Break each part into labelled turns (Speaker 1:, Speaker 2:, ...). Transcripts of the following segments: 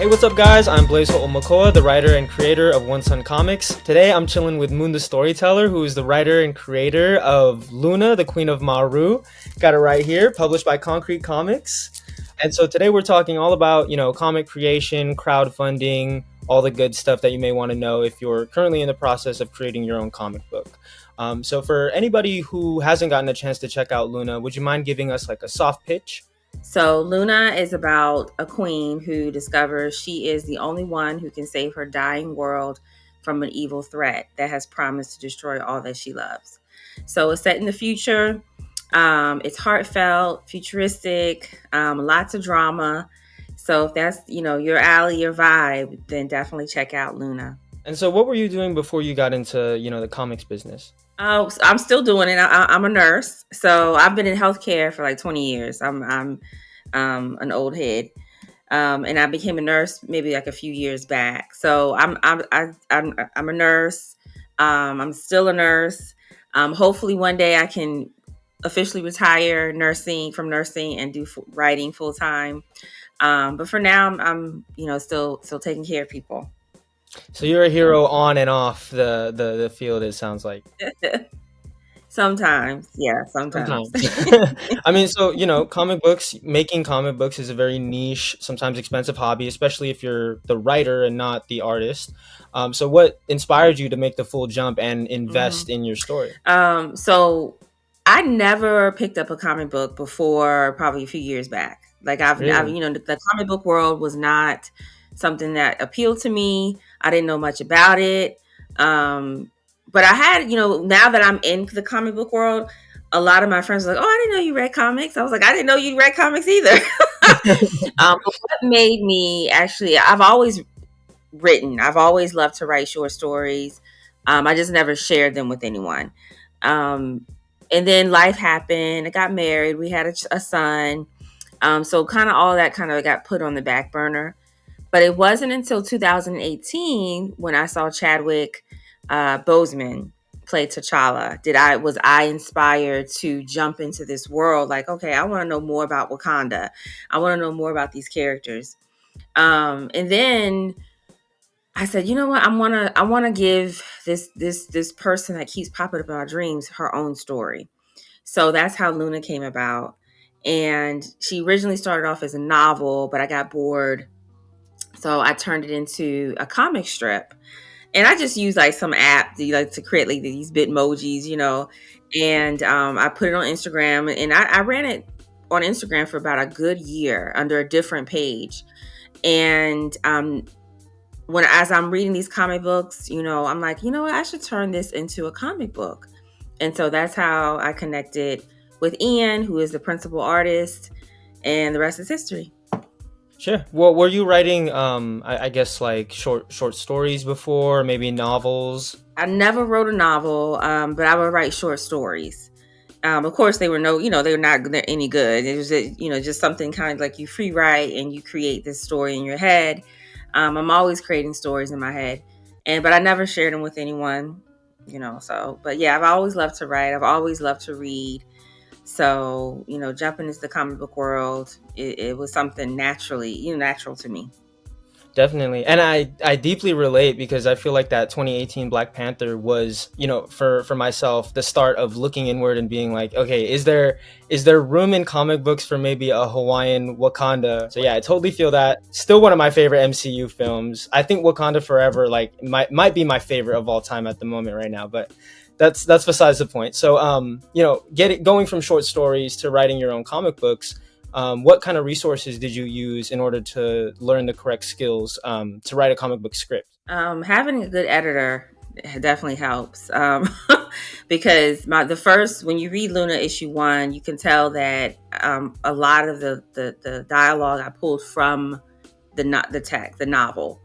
Speaker 1: Hey, what's up, guys? I'm Blaise Ho'omakoa, the writer and creator of One Sun Comics. Today, I'm chilling with Moon the Storyteller, who is the writer and creator of Luna, the Queen of Mahru. Got it right here, published by Konkret Comics. And so today we're talking all about, comic creation, crowdfunding, all the good stuff that you may want to know if you're currently in the process of creating your own comic book. So for anybody who hasn't gotten a chance to check out Luna, would you mind giving us like a soft pitch?
Speaker 2: So Luna is about a queen who discovers she is the only one who can save her dying world from an evil threat that has promised to destroy all that she loves. So it's set in the future. It's heartfelt, futuristic, lots of drama. So if that's, your alley, your vibe, then definitely check out Luna.
Speaker 1: And so what were you doing before you got into, the comics business?
Speaker 2: Oh, so I'm still doing it. I'm a nurse, so I've been in healthcare for like 20 years. I'm an old head, and I became a nurse maybe like a few years back. So I'm a nurse. I'm still a nurse. Hopefully one day I can officially retire from nursing and do writing full time. But for now, I'm still taking care of people.
Speaker 1: So you're a hero on and off the field, it sounds like.
Speaker 2: Sometimes.
Speaker 1: Sometimes. I mean, so, making comic books is a very niche, sometimes expensive hobby, especially if you're the writer and not the artist. So what inspired you to make the full jump and invest in your story?
Speaker 2: So I never picked up a comic book before probably a few years back. Like I've the comic book world was not something that appealed to me. I didn't know much about it. But I had, now that I'm in the comic book world, a lot of my friends were like, "Oh, I didn't know you read comics." I was like, "I didn't know you read comics either." But what made me I've always written. I've always loved to write short stories. I just never shared them with anyone. And then life happened. I got married. We had a son. So kind of all that kind of got put on the back burner. But it wasn't until 2018 when I saw Chadwick Boseman play T'Challa was I inspired to jump into this world. Like, okay, I want to know more about Wakanda. I want to know more about these characters. And then I said, you know what? I want to give this person that keeps popping up in our dreams her own story. So that's how Luna came about. And she originally started off as a novel, but I got bored. So I turned it into a comic strip. And I just use like some app to create like these Bitmojis, and I put it on Instagram, and I ran it on Instagram for about a good year under a different page. And as I'm reading these comic books, I'm like, you know what, I should turn this into a comic book. And so that's how I connected with Ian, who is the principal artist, and the rest is history.
Speaker 1: Sure. Well, were you writing, I guess, like short stories before, maybe novels?
Speaker 2: I never wrote a novel, but I would write short stories. Of course, they're not any good. It was, just something kind of like you free write and you create this story in your head. I'm always creating stories in my head, but I never shared them with anyone, so, but yeah, I've always loved to write. I've always loved to read. So, jumping into the comic book world, it was something natural to me.
Speaker 1: Definitely. And I deeply relate because I feel like that 2018 Black Panther was, for myself, the start of looking inward and being like, okay, is there room in comic books for maybe a Hawaiian Wakanda? So yeah, I totally feel that. Still one of my favorite MCU films. I think Wakanda Forever might be my favorite of all time at the moment right now, but that's besides the point. So going from short stories to writing your own comic books, what kind of resources did you use in order to learn the correct skills to write a comic book script?
Speaker 2: Having a good editor definitely helps, because when you read Luna issue 1, you can tell that a lot of the dialogue I pulled from the novel,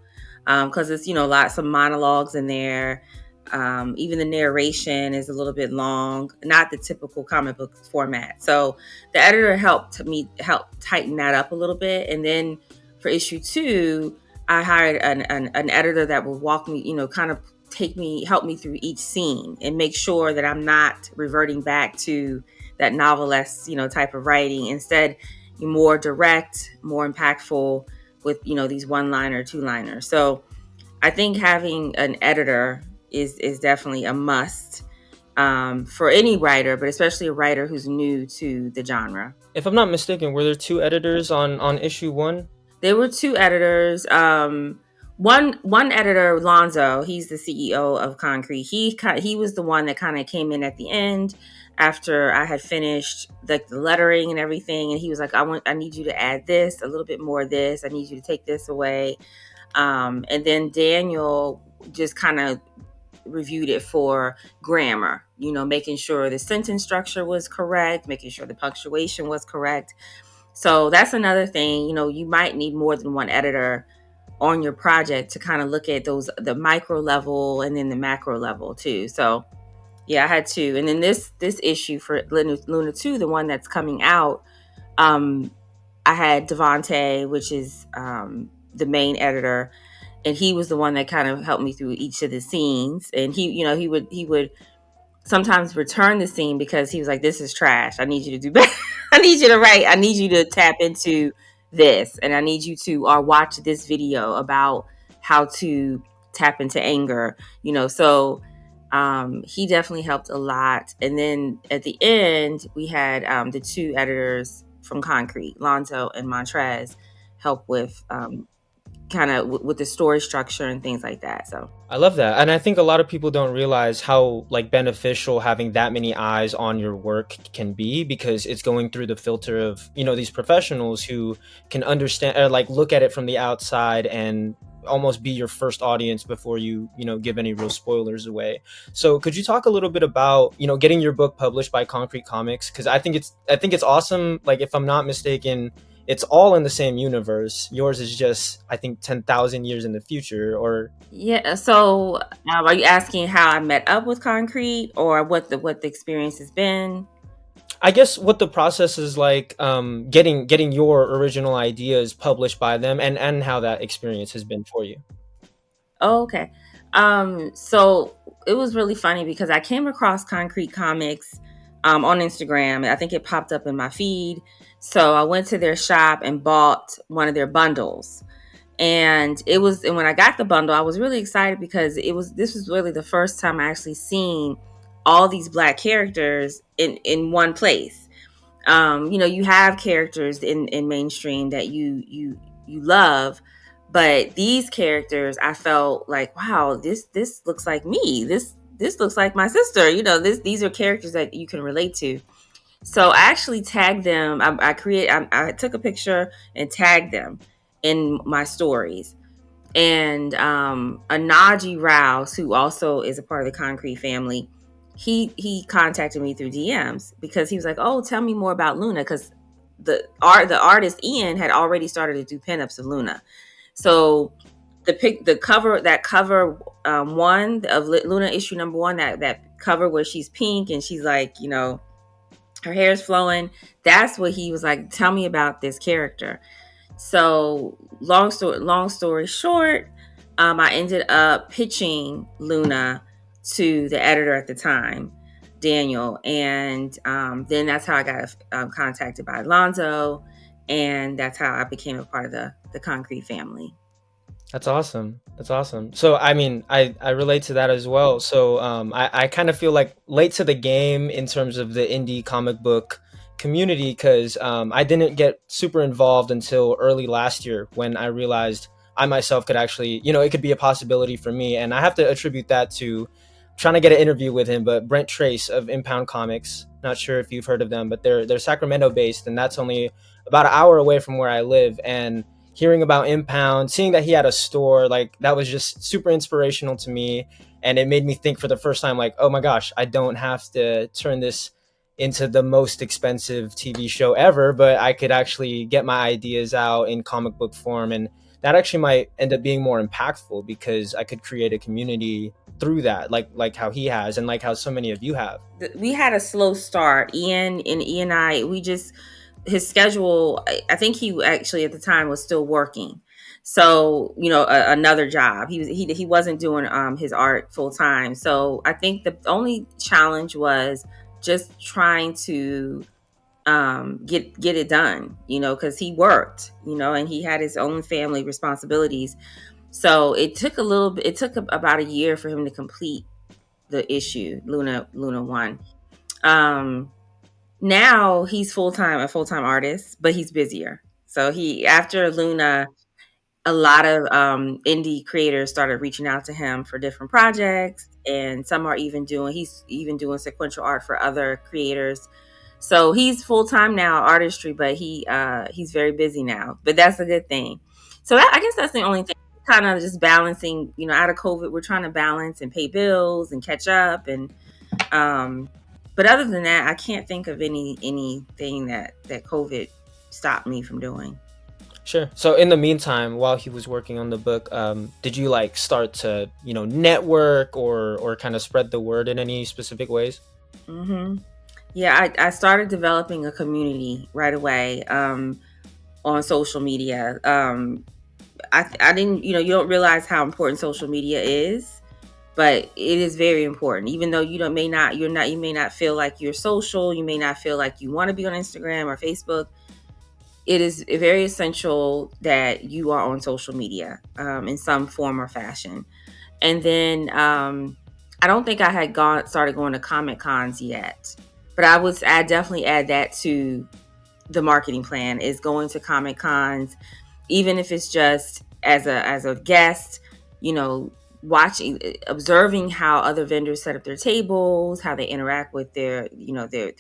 Speaker 2: because it's lots of monologues in there. Even the narration is a little bit long, not the typical comic book format. So the editor helped tighten that up a little bit. And then for issue 2, I hired an editor that will walk me, kind of help me through each scene and make sure that I'm not reverting back to that novelesque, type of writing. Instead, more direct, more impactful, with these one liner, two liner. So I think having an editor is definitely a must for any writer, but especially a writer who's new to the genre.
Speaker 1: If I'm not mistaken, were there two editors on issue one?
Speaker 2: There were two editors. One editor, Lonzo, he's the CEO of Konkret. He was the one that kind of came in at the end after I had finished like the lettering and everything, and he was like, I need you to add this, a little bit more of this. I need you to take this away. And then Daniel just kind of reviewed it for grammar, making sure the sentence structure was correct, making sure the punctuation was correct. So that's another thing, you might need more than one editor on your project to kind of look at the micro level and then the macro level too. So yeah, I had two. And then this issue for Luna 2, the one that's coming out, I had Devontae, which is the main editor, and he was the one that kind of helped me through each of the scenes. And he would sometimes return the scene because he was like, this is trash. I need you to do better. I need you to write. I need you to tap into this. And I need you to watch this video about how to tap into anger, So he definitely helped a lot. And then at the end, we had the two editors from Konkret, Lonzo and Montrez, help with kind of with the story structure and things like that. So
Speaker 1: I love that. And I think a lot of people don't realize how like beneficial having that many eyes on your work can be, because it's going through the filter of, these professionals who can understand or like look at it from the outside and almost be your first audience before you give any real spoilers away. So could you talk a little bit about getting your book published by Konkret Comics? Because I think it's awesome. Like, if I'm not mistaken, it's all in the same universe. Yours is just, I think, 10,000 years in the future. Or
Speaker 2: yeah. So are you asking how I met up with Konkret, or what the experience has been?
Speaker 1: I guess what the process is like, getting your original ideas published by them, and how that experience has been for you.
Speaker 2: Oh, okay. So it was really funny because I came across Konkret Comics on Instagram. I think it popped up in my feed. So I went to their shop and bought one of their bundles. And when I got the bundle, I was really excited because this was really the first time I actually seen all these Black characters in one place. You have characters in mainstream that you love, but these characters, I felt like, wow, this looks like me. This looks like my sister. These are characters that you can relate to. So I actually tagged them. I took a picture and tagged them in my stories. And Anaji Rouse, who also is a part of the Konkret family, he contacted me through DMs because he was like, "Oh, tell me more about Luna," because the artist Ian had already started to do pinups of Luna. So the cover one of Luna issue number one, that cover where she's pink and she's like, her hair is flowing. That's what he was like, tell me about this character. So long story short, I ended up pitching Luna to the editor at the time, Daniel, and then that's how I got contacted by Alonzo, and that's how I became a part of the Konkret family.
Speaker 1: That's awesome. That's awesome. So, I mean, I relate to that as well. So, I kind of feel like late to the game in terms of the indie comic book community, because I didn't get super involved until early last year when I realized I myself could actually, it could be a possibility for me. And I have to attribute that to trying to get an interview with him. But Brent Trace of Impound Comics, not sure if you've heard of them, but they're Sacramento based, and that's only about an hour away from where I live. And hearing about Impound, seeing that he had a store, like, that was just super inspirational to me. And it made me think for the first time, like, oh my gosh, I don't have to turn this into the most expensive TV show ever, but I could actually get my ideas out in comic book form. And that actually might end up being more impactful because I could create a community through that, like how he has, and like how so many of you have.
Speaker 2: We had a slow start. Ian and I, his schedule, I think he actually at the time was still working. So, another job. He wasn't doing his art full time. So I think the only challenge was just trying to get it done, because he worked, and he had his own family responsibilities. So it took a little bit. It took about a year for him to complete the issue, Luna One. Now he's a full time artist, but he's busier. So he after Luna, a lot of indie creators started reaching out to him for different projects, and some are even doing he's even doing sequential art for other creators. So he's full time now artistry, but he's very busy now. But that's a good thing. So I guess that's the only thing. Kind of just balancing, out of COVID, we're trying to balance and pay bills and catch up, and but other than that, I can't think of anything that COVID stopped me from doing.
Speaker 1: Sure. So in the meantime, while he was working on the book, did you like start to network or kind of spread the word in any specific ways?
Speaker 2: Mm-hmm. Yeah, I started developing a community right away on social media. I didn't, you don't realize how important social media is, but it is very important. Even though you may not feel like you're social, you may not feel like you want to be on Instagram or Facebook. It is very essential that you are on social media in some form or fashion. And then I don't think I had started going to Comic Cons yet, but I definitely add that to the marketing plan, is going to Comic Cons, even if it's just as a guest, watching, observing how other vendors set up their tables, how they interact with their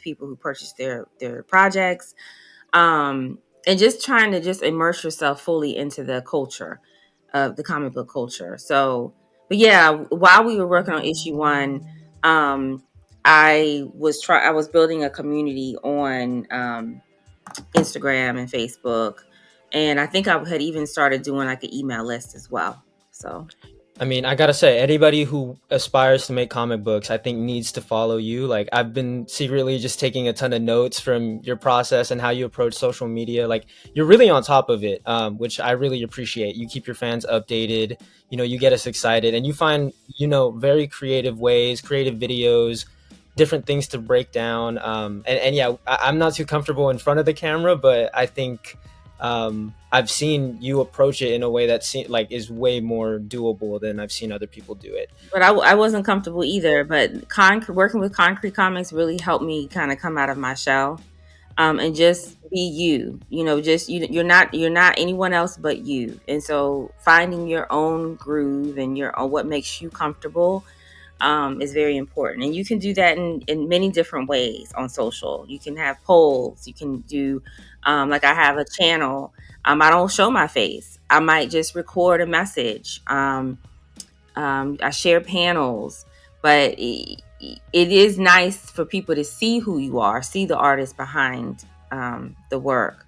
Speaker 2: people who purchase their projects, and just trying to just immerse yourself fully into the culture of the comic book culture. So, but yeah, while we were working on issue one, I was building a community on Instagram and Facebook, and I think I had even started doing like an email list as well. So
Speaker 1: I mean, I gotta say, anybody who aspires to make comic books, I think needs to follow you. Like, I've been secretly just taking a ton of notes from your process and how you approach social media. Like, you're really on top of it, which I really appreciate. You keep your fans updated. You get us excited, and you find very creative ways, creative videos, different things to break down. And yeah, I'm not too comfortable in front of the camera, but I think I've seen you approach it in a way that is way more doable than I've seen other people do it.
Speaker 2: But I wasn't comfortable either. But working with Concrete Comics really helped me kind of come out of my shell, and just be you. Just you're not anyone else but you. And so finding your own groove and your own what makes you comfortable is very important. And you can do that in many different ways on social. You can have polls. You can do like I have a channel. I don't show my face. I might just record a message. I share panels, but it is nice for people to see who you are, see the artist behind the work.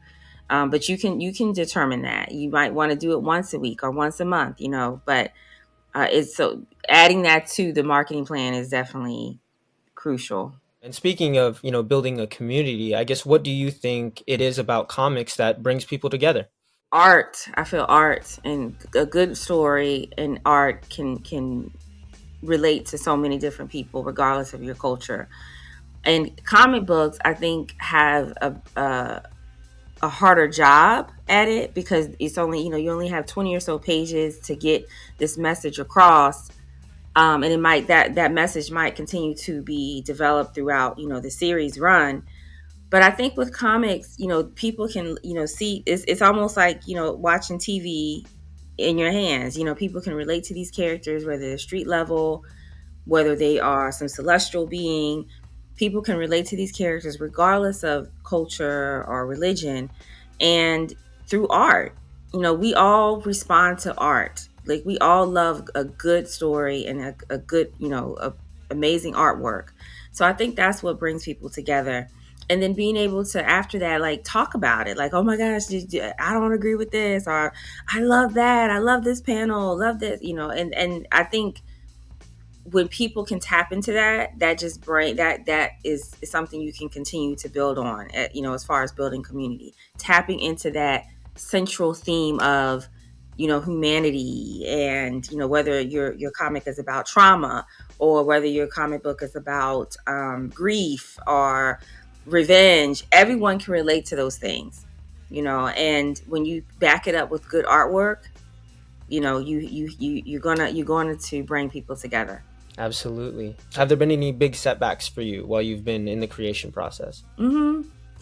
Speaker 2: But you can determine that. You might want to do it once a week or once a month, but it's so adding that to the marketing plan is definitely crucial.
Speaker 1: And speaking of, building a community, I guess what do you think it is about comics that brings people together?
Speaker 2: Art, I feel art and a good story and art can relate to so many different people regardless of your culture. And comic books, I think, have a harder job at it because it's only, you only have 20 or so pages to get this message across. And it might that message might continue to be developed throughout the series run. But I think with comics, people can see it's almost like watching TV in your hands. People can relate to these characters, whether they're street level, whether they are some celestial being. People can relate to these characters regardless of culture or religion. And through art, we all respond to art. Like we all love a good story and a good, amazing artwork. So I think that's what brings people together. And then being able to, after that, like talk about it, like, oh my gosh, I don't agree with this, or I love that, I love this panel, love this, and I think when people can tap into that just bring that is something you can continue to build on, as far as building community, tapping into that central theme of humanity, and whether your comic is about trauma or whether your comic book is about grief or revenge, everyone can relate to those things, and when you back it up with good artwork, you're going to bring people together.
Speaker 1: Absolutely. Have there been any big setbacks for you while you've been in the creation process?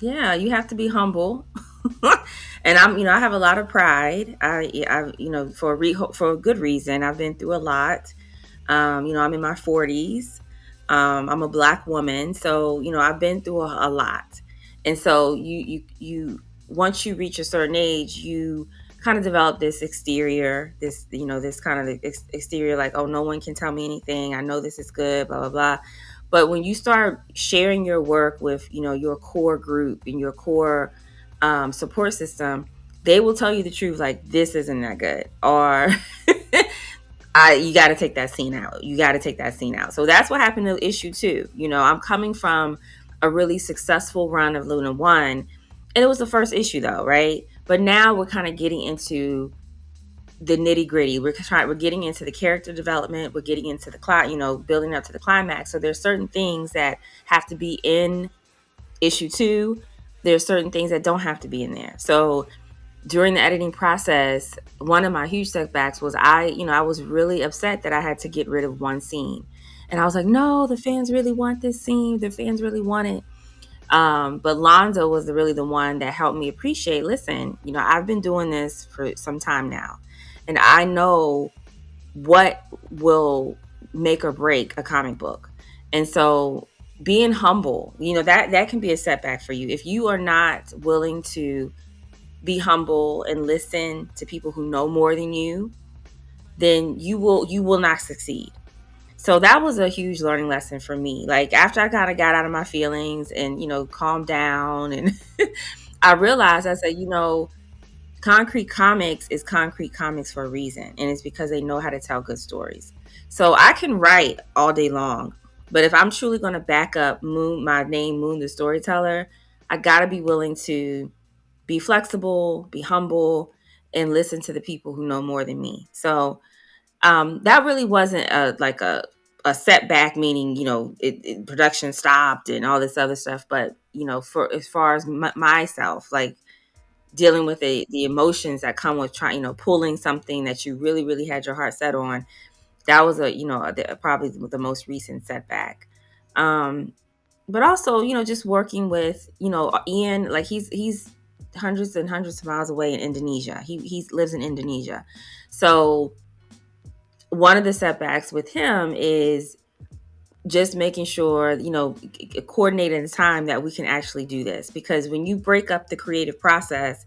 Speaker 2: Yeah, you have to be humble. And I have a lot of pride. For a good reason. I've been through a lot. I'm in my 40s. I'm a Black woman, so I've been through a lot. And so once you reach a certain age, you kind of develop this exterior, this kind of exterior, like, oh, no one can tell me anything. I know this is good, blah blah blah. But when you start sharing your work with your core group and your core support system, they will tell you the truth, like, this isn't that good, or you got to take that scene out. You got to take that scene out. So that's what happened to issue 2. I'm coming from a really successful run of Luna 1, and it was the first issue though, right? But now we're kind of getting into the nitty gritty. We're getting into the character development. We're getting into the building up to the climax. So there's certain things that have to be in issue 2. There's certain things that don't have to be in there. So during the editing process, one of my huge setbacks was I was really upset that I had to get rid of one scene. And I was like, no, the fans really want this scene. The fans really want it. But Lonzo was really the one that helped me appreciate, listen, I've been doing this for some time now. And I know what will make or break a comic book. And so being humble, that can be a setback for you. If you are not willing to be humble and listen to people who know more than you, then you will not succeed. So that was a huge learning lesson for me. Like, after I kind of got out of my feelings and calmed down, and I realized, I said, Concrete Comics is Concrete Comics for a reason, and it's because they know how to tell good stories. So I can write all day long, but if I'm truly going to back up my name, Moon the Storyteller, I got to be willing to be flexible, be humble, and listen to the people who know more than me. So that really wasn't a setback, meaning production stopped and all this other stuff. But for as far as myself, like dealing with the emotions that come with trying, pulling something that you really really had your heart set on, that was probably the most recent setback. But also, just working with, Ian, like he's hundreds and hundreds of miles away in Indonesia. He lives in Indonesia. So one of the setbacks with him is just making sure, coordinating the time that we can actually do this. Because when you break up the creative process,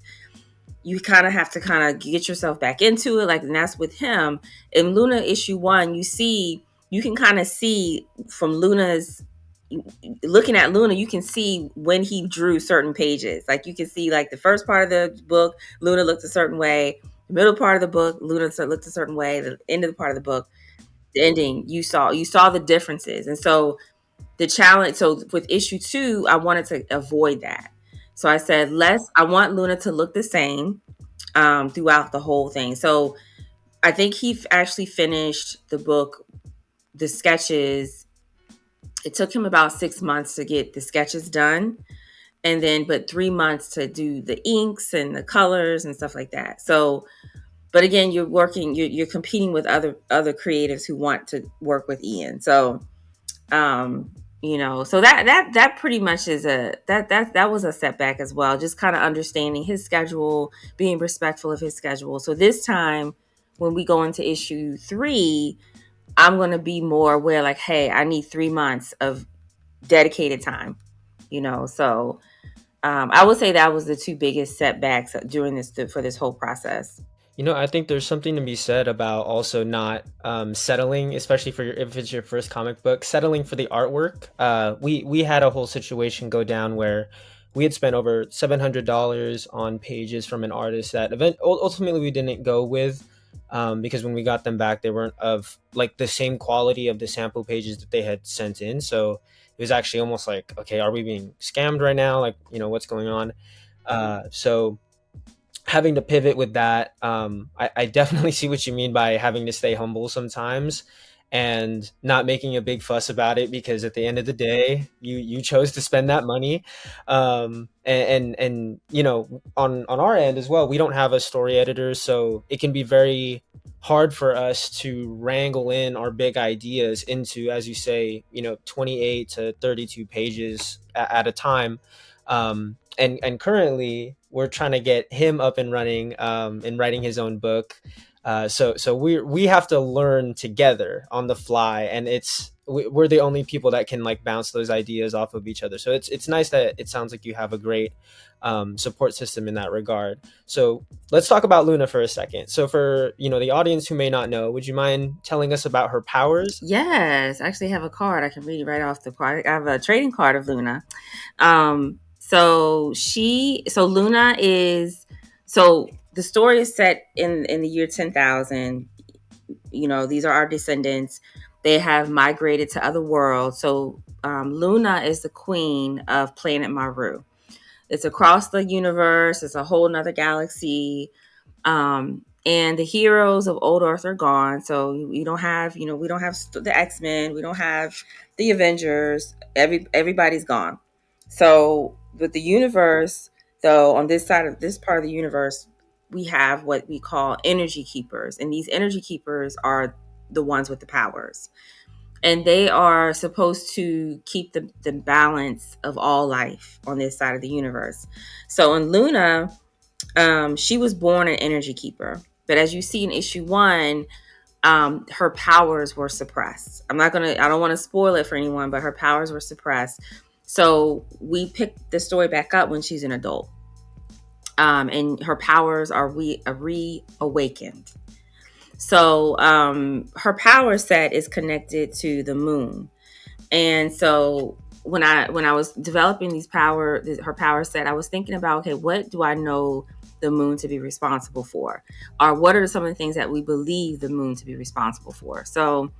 Speaker 2: you kind of have to kind of get yourself back into it. Like, and that's with him. In Luna issue 1, you can kind of see from looking at Luna, you can see when he drew certain pages. Like, you can see, like, the first part of the book, Luna looked a certain way. The middle part of the book, Luna looked a certain way. The end of the part of the book, the ending, you saw the differences. And so the challenge, so with issue 2, I wanted to avoid that. So I said, I want Luna to look the same throughout the whole thing. So I think he actually finished the book, the sketches. It took him about 6 months to get the sketches done, and then but 3 months to do the inks and the colors and stuff like that. So, but again, you're competing with other creatives who want to work with Ian. So, so that pretty much is that was a setback as well. Just kind of understanding his schedule, being respectful of his schedule. So this time, when we go into issue 3, I'm going to be more aware, like, hey, I need 3 months of dedicated time, So I would say that was the 2 biggest setbacks during for this whole process.
Speaker 1: I think there's something to be said about also not settling, especially if it's your first comic book, settling for the artwork. We had a whole situation go down where we had spent over $700 on pages from an artist that ultimately we didn't go with, because when we got them back, they weren't of like the same quality of the sample pages that they had sent in. So it was actually almost like, okay, are we being scammed right now? Like, what's going on? So having to pivot with that, I definitely see what you mean by having to stay humble sometimes. and not making a big fuss about it, because at the end of the day, you chose to spend that money. And you know, on our end as well, we don't have a story editor, so it can be very hard for us to wrangle in our big ideas into, as you say, you know, 28 to 32 pages at a time. And currently we're trying to get him up and running, and writing his own book. So we have to learn together on the fly, and we're the only people that can like bounce those ideas off of each other. So it's nice that it sounds like you have a great support system in that regard. So let's talk about Luna for a second. So for, you know, the audience who may not know, would you mind telling us about her powers?
Speaker 2: Yes, I actually have a card. I can read it right off the card. I have a trading card of Luna. So Luna is, so the story is set in the year 10,000. You know, these are our descendants. They have migrated to other worlds. So Luna is the queen of planet Mahru. It's across the universe. It's a whole nother galaxy. And the heroes of old Earth are gone. So we don't have, you know, we don't have the X-Men. We don't have the Avengers. Everybody's gone. So with the universe, though, on this side of this part of the universe, we have what we call energy keepers. And these energy keepers are the ones with the powers. And they are supposed to keep the balance of all life on this side of the universe. So in Luna, she was born an energy keeper. But as you see in issue 1, her powers were suppressed. I don't want to spoil it for anyone, but her powers were suppressed. So we picked the story back up when she's an adult. And her powers are reawakened. So her power set is connected to the moon. And so when I was developing her power set, I was thinking about, okay, what do I know the moon to be responsible for? Or what are some of the things that we believe the moon to be responsible for? So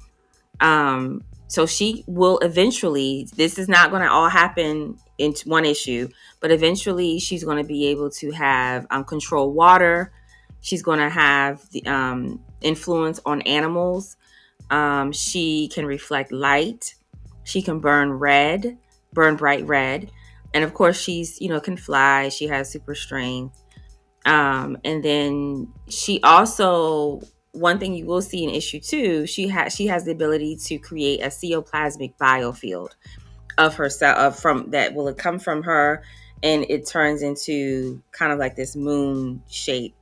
Speaker 2: she will eventually, this is not going to all happen in one issue, but eventually she's going to be able to have control water. She's going to have the influence on animals. She can reflect light. She can burn bright red. And of course, she's, you know, can fly. She has super strength. And then she also, one thing you will see in issue 2, she has the ability to create a ceoplasmic biofield of herself, from that will come from her, and it turns into kind of like this moon shape,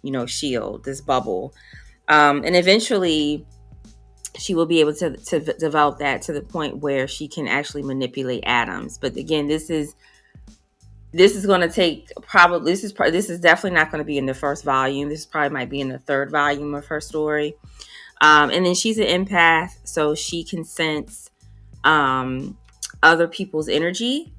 Speaker 2: you know, shield, this bubble. And eventually she will be able to develop that to the point where she can actually manipulate atoms. But again, this is going to take probably, this is definitely not going to be in the first volume. This probably might be in the third volume of her story. And then she's an empath, so she can sense other people's energy,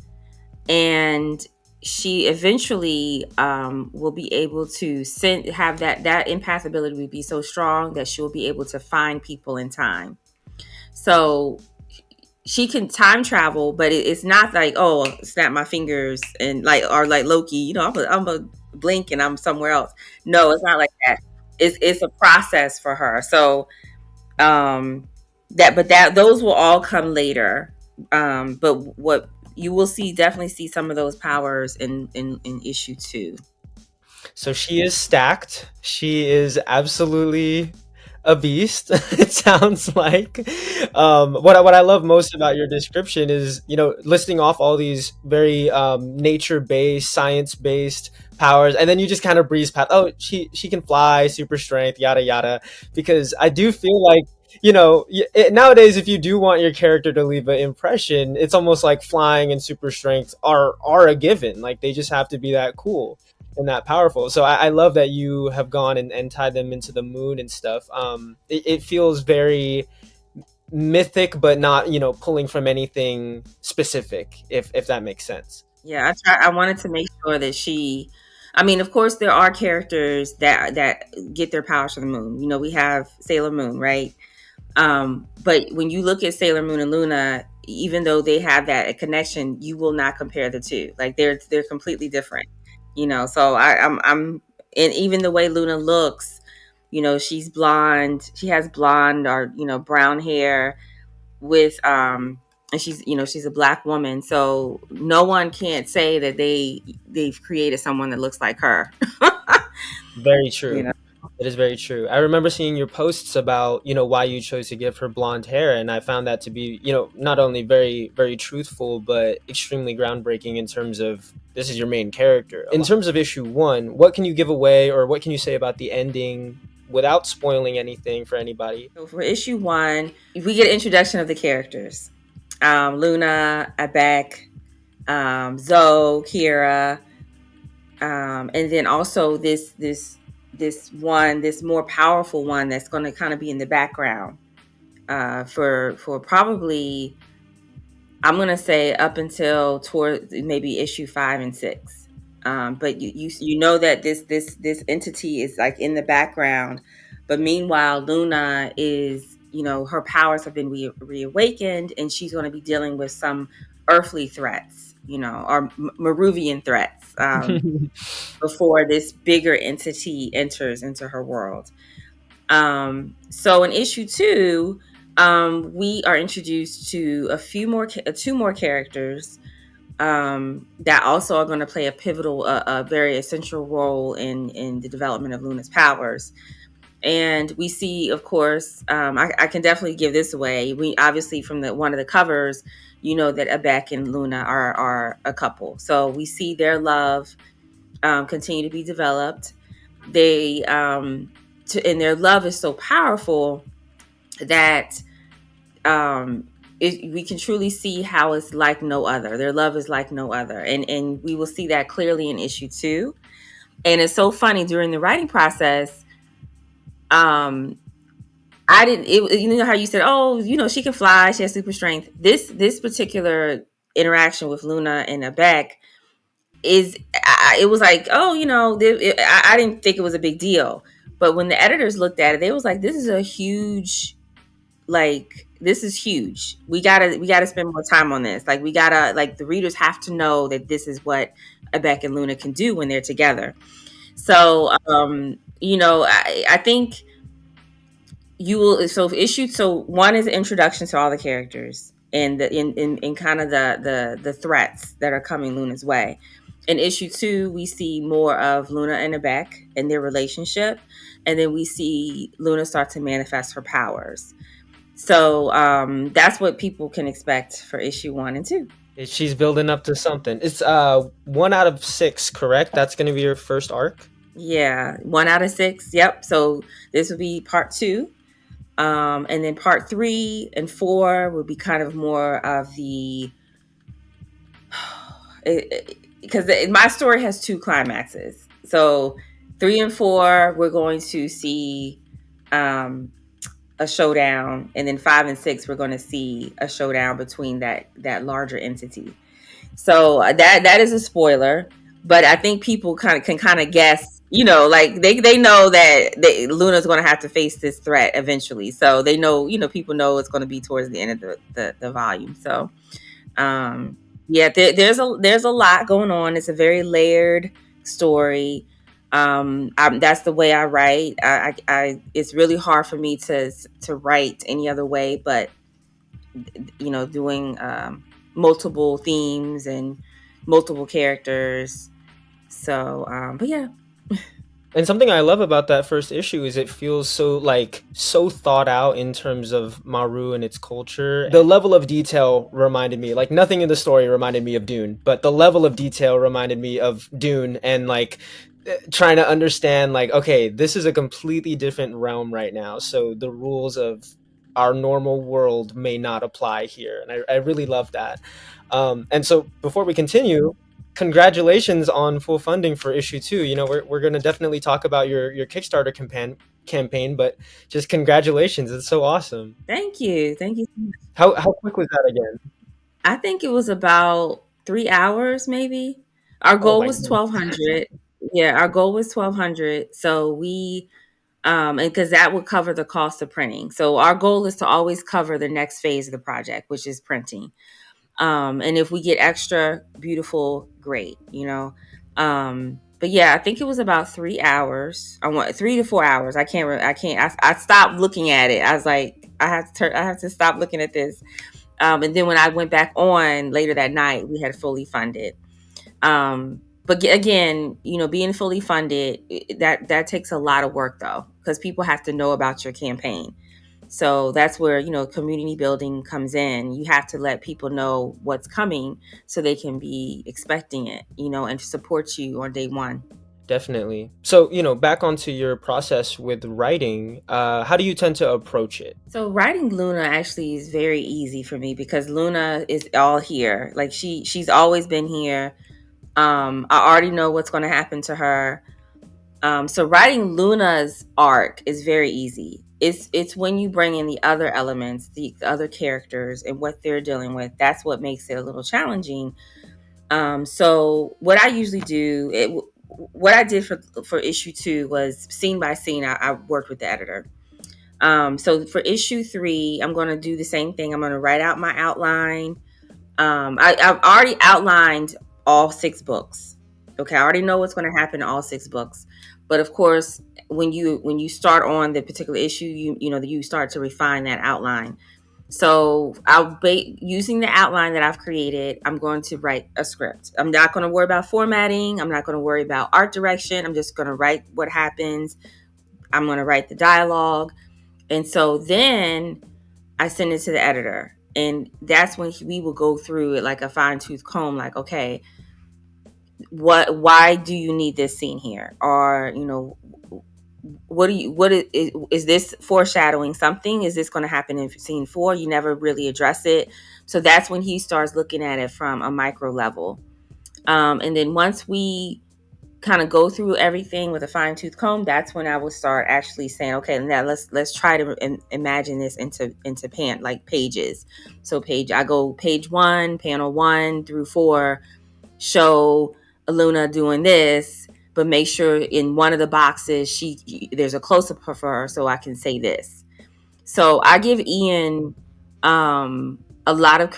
Speaker 2: and she eventually will be able to have that empath ability will be so strong that she will be able to find people in time. So she can time travel, but it's not like, oh, snap my fingers and like, or like Loki, you know, I'm a blink and I'm somewhere else. No, it's not like that. It's a process for her. So those will all come later. But what you will definitely see some of those powers in issue 2.
Speaker 1: So she is stacked. She is absolutely a beast. It sounds like. What I love most about your description is, you know, listing off all these very nature based, science based powers, and then you just kind of breeze past. Oh, she can fly, super strength, yada yada. Because I do feel like, you know, nowadays if you do want your character to leave an impression, it's almost like flying and super strength are a given. Like they just have to be that cool and that powerful. So I love that you have gone and tied them into the moon and stuff. It feels very mythic, but not, you know, pulling from anything specific, if that makes sense.
Speaker 2: Yeah, I wanted to make sure that she. I mean, of course, there are characters that get their powers from the moon. You know, we have Sailor Moon, right? But when you look at Sailor Moon and Luna, even though they have that connection, you will not compare the two. Like they're completely different. You know, so I'm and even the way Luna looks, she's blonde. She has blonde or brown hair with and she's a Black woman, so no one can't say that they've created someone that looks like her.
Speaker 1: Very
Speaker 2: you
Speaker 1: true.
Speaker 2: know
Speaker 1: It is very true. I remember seeing your posts about, why you chose to give her blonde hair, and I found that to be, not only very, very truthful, but extremely groundbreaking in terms of this is your main character. In terms of issue one, what can you give away or what can you say about the ending without spoiling anything for anybody?
Speaker 2: so for issue one, we get an introduction of the characters: Luna, Abek, Zoe, Kira, and then also this more powerful one that's going to kind of be in the background for probably, I'm going to say, up until toward maybe issue 5 and 6. But you know that this entity is like in the background, but meanwhile Luna is, her powers have been reawakened, and she's going to be dealing with some earthly threats, or Mahruvian threats, before this bigger entity enters into her world. So in issue 2, we are introduced to two more characters that also are going to play a pivotal, a very essential role in the development of Luna's powers. And we see, of course, I can definitely give this away. We obviously, from one of the covers, that Abek and Luna are a couple. So we see their love continue to be developed. They and their love is so powerful that we can truly see how it's like no other. Their love is like no other, and we will see that clearly in issue 2. And it's so funny, during the writing process, I didn't. You know how you said, "Oh, she can fly. She has super strength." This particular interaction with Luna and Abek it was like, oh, I didn't think it was a big deal, but when the editors looked at it, they was like, this is a huge, like, this is huge. We gotta spend more time on this. Like, we gotta, like, the readers have to know that this is what Abek and Luna can do when they're together. So I think you will. So one is an introduction to all the characters, and in kind of the threats that are coming Luna's way. In issue 2, we see more of Luna and Abek and their relationship, and then we see Luna start to manifest her powers. So that's what people can expect for issue 1 and 2.
Speaker 1: She's building up to something. It's 1 out of 6, correct? That's going to be your first arc.
Speaker 2: Yeah, 1 out of 6. Yep. So this will be part 2. And then part 3 and 4 will be kind of more of the, because my story has 2 climaxes. So 3 and 4, we're going to see a showdown, and then 5 and 6, we're going to see a showdown between that larger entity. So that is a spoiler, but I think people can guess. Like they know that Luna's going to have to face this threat eventually. So they know, people know it's going to be towards the end of the volume. So yeah, there's a lot going on. It's a very layered story. That's the way I write. It's really hard for me to write any other way, but doing multiple themes and multiple characters. So, but yeah.
Speaker 1: And something I love about that first issue is it feels so thought out in terms of Mahru and its culture. The level of detail reminded me, like, nothing in the story reminded me of Dune, but the level of detail reminded me of Dune, and like trying to understand, like, okay, this is a completely different realm right now, so the rules of our normal world may not apply here, and I really love that. And so before we continue, congratulations on full funding for issue 2. We're going to definitely talk about your Kickstarter campaign, but just congratulations. It's so awesome.
Speaker 2: Thank you. Thank you.
Speaker 1: How quick was that again?
Speaker 2: I think it was about 3 hours, maybe. Our
Speaker 1: Oh
Speaker 2: goal
Speaker 1: my
Speaker 2: was
Speaker 1: god.
Speaker 2: 1,200. Yeah, our goal was 1,200. So we, and because that would cover the cost of printing. So our goal is to always cover the next phase of the project, which is printing. And if we get extra, beautiful, great, But But yeah, I think it was about 3 hours. I want 3 to 4 hours. I can't. I stopped looking at it. I was like, I have to stop looking at this. And then when I went back on later that night, we had fully funded. But again, being fully funded, that takes a lot of work though, because people have to know about your campaign. So that's where, community building comes in. You have to let people know what's coming so they can be expecting it, and support you on day one.
Speaker 1: Definitely. So, back onto your process with writing, how do you tend to approach it?
Speaker 2: So writing Luna actually is very easy for me because Luna is all here. Like she's always been here. I already know what's going to happen to her. So writing Luna's arc is very easy. It's when you bring in the other elements, the other characters, and what they're dealing with. That's what makes it a little challenging. So what I usually do, what I did for issue 2 was scene by scene. I worked with the editor. So for issue 3, I'm going to do the same thing. I'm going to write out my outline. I've already outlined all 6 books. Okay, I already know what's going to happen in all 6 books. But of course, when you start on the particular issue, you start to refine that outline. So using the outline that I've created, I'm going to write a script. I'm not going to worry about formatting. I'm not going to worry about art direction. I'm just going to write what happens. I'm going to write the dialogue. And so then I send it to the editor. And that's when we will go through it like a fine tooth comb, like, okay, why do you need this scene here? Or, is this foreshadowing something? Is this going to happen in scene 4? You never really address it. So that's when he starts looking at it from a micro level. And then once we kind of go through everything with a fine tooth comb, that's when I will start actually saying, okay, now let's try to imagine this into pages. So I go page 1, panel 1 through 4, show Luna doing this, but make sure in one of the boxes there's a close-up of her so I can say this. So I give Ian a lot of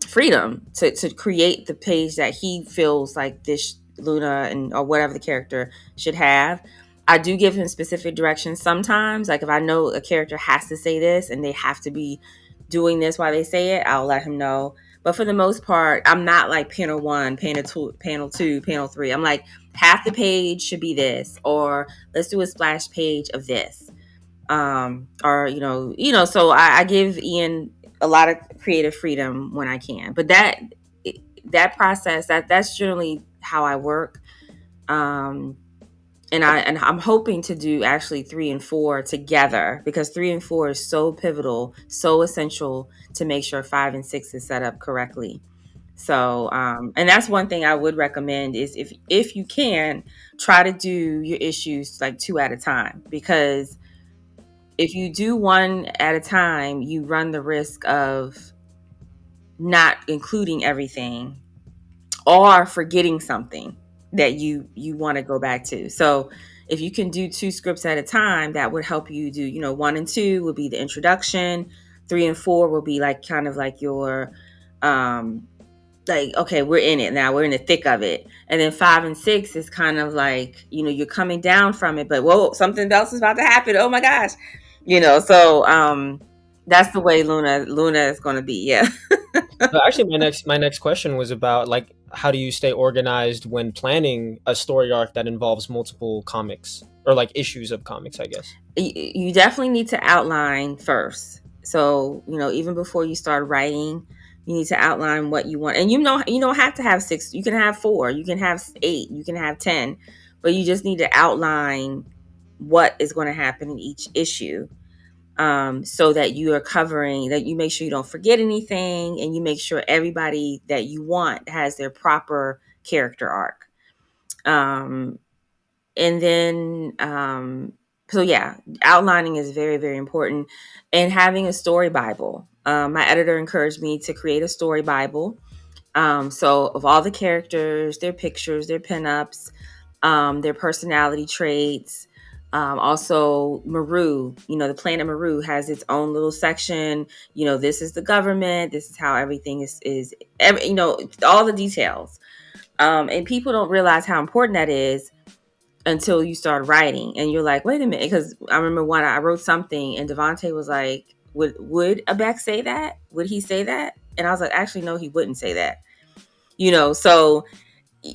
Speaker 2: freedom to create the page that he feels like this Luna or whatever the character should have. I do give him specific directions sometimes. Like if I know a character has to say this and they have to be doing this while they say it, I'll let him know. But for the most part, I'm not like panel 1, panel 2, panel 3. I'm like, half the page should be this, or let's do a splash page of this. So I give Ian a lot of creative freedom when I can. But that process, that's generally how I work. And I'm hoping to do actually 3 and 4 together, because 3 and 4 is so pivotal, so essential to make sure 5 and 6 is set up correctly. So, and that's one thing I would recommend is if you can, try to do your issues like 2 at a time, because if you do 1 at a time, you run the risk of not including everything or forgetting something that you want to go back to. So if you can do 2 scripts at a time, that would help you do, 1 and 2 would be the introduction, 3 and 4 will be like kind of like your like, okay, we're in it now, we're in the thick of it. And then 5 and 6 is kind of like, you're coming down from it, but whoa, something else is about to happen. Oh my gosh. So that's the way Luna is going to be. Yeah.
Speaker 1: Actually, my next question was about like how do you stay organized when planning a story arc that involves multiple comics or like issues of comics, I guess.
Speaker 2: You definitely need to outline first. So, even before you start writing, you need to outline what you want. And you don't have to have 6. You can have 4. You can have 8. You can have 10. But you just need to outline what is going to happen in each issue, so that you are covering, that you make sure you don't forget anything, and you make sure everybody that you want has their proper character arc. And then, so yeah, outlining is very, very important. And having a story Bible. My editor encouraged me to create a story Bible. So of all the characters, their pictures, their pinups, their personality traits. Also, Mahru, the planet Mahru has its own little section. This is the government. This is how everything is all the details. And people don't realize how important that is until you start writing, and you're like, wait a minute, because I remember when I wrote something and Devontae was like, would Abek say that? Would he say that? And I was like, actually, no, he wouldn't say that. So